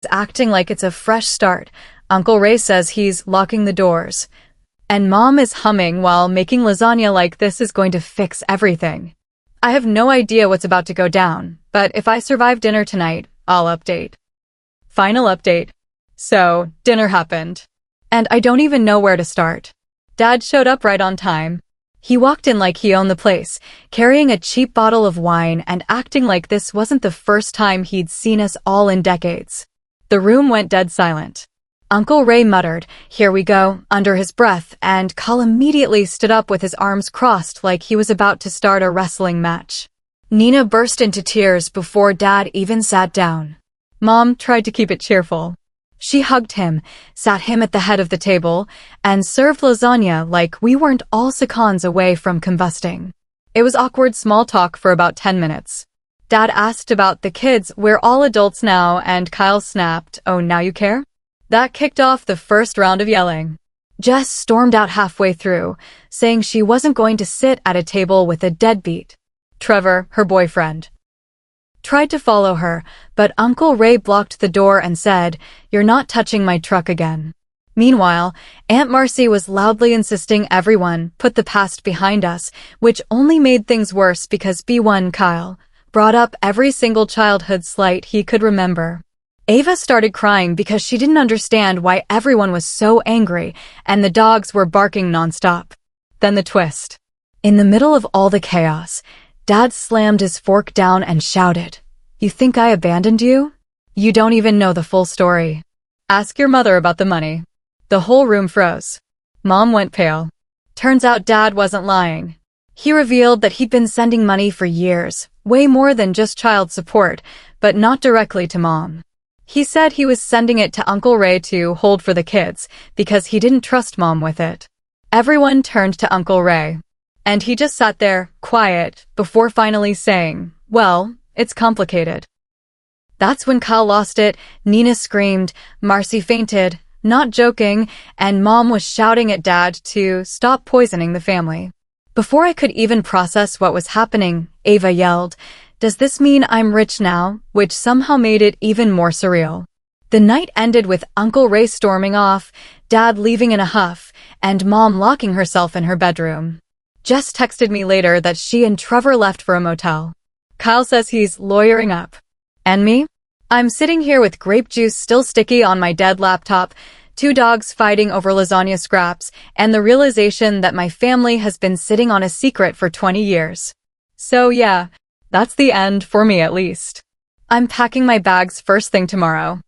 acting like it's a fresh start. Uncle Ray says he's locking the doors. And Mom is humming while making lasagna like this is going to fix everything. I have no idea what's about to go down, but if I survive dinner tonight, I'll update. Final update. So, dinner happened. And I don't even know where to start. Dad showed up right on time. He walked in like he owned the place, carrying a cheap bottle of wine and acting like this wasn't the first time he'd seen us all in decades. The room went dead silent. Uncle Ray muttered, "Here we go," under his breath, and Kyle immediately stood up with his arms crossed like he was about to start a wrestling match. Nina burst into tears before Dad even sat down. Mom tried to keep it cheerful. She hugged him, sat him at the head of the table, and served lasagna like we weren't all seconds away from combusting. It was awkward small talk for about 10 minutes. Dad asked about the kids. "We're all adults now," and Kyle snapped, "Oh, now you care?" That kicked off the first round of yelling. Jess stormed out halfway through, saying she wasn't going to sit at a table with a deadbeat. Trevor, her boyfriend, tried to follow her, but Uncle Ray blocked the door and said, "You're not touching my truck again." Meanwhile, Aunt Marcy was loudly insisting everyone put the past behind us, which only made things worse because B1 Kyle brought up every single childhood slight he could remember. Ava started crying because she didn't understand why everyone was so angry and the dogs were barking nonstop. Then the twist. In the middle of all the chaos, Dad slammed his fork down and shouted, "You think I abandoned you? You don't even know the full story. Ask your mother about the money." The whole room froze. Mom went pale. Turns out Dad wasn't lying. He revealed that he'd been sending money for years, way more than just child support, but not directly to Mom. He said he was sending it to Uncle Ray to hold for the kids because he didn't trust Mom with it. Everyone turned to Uncle Ray. And he just sat there, quiet, before finally saying, "Well, it's complicated." That's when Kyle lost it. Nina screamed, Marcy fainted, not joking, and Mom was shouting at Dad to stop poisoning the family. Before I could even process what was happening, Ava yelled, "Does this mean I'm rich now?" which somehow made it even more surreal. The night ended with Uncle Ray storming off, Dad leaving in a huff, and Mom locking herself in her bedroom. Jess texted me later that she and Trevor left for a motel. Kyle says he's lawyering up. And me? I'm sitting here with grape juice still sticky on my dead laptop, 2 dogs fighting over lasagna scraps, and the realization that my family has been sitting on a secret for 20 years. So yeah, that's the end for me at least. I'm packing my bags first thing tomorrow.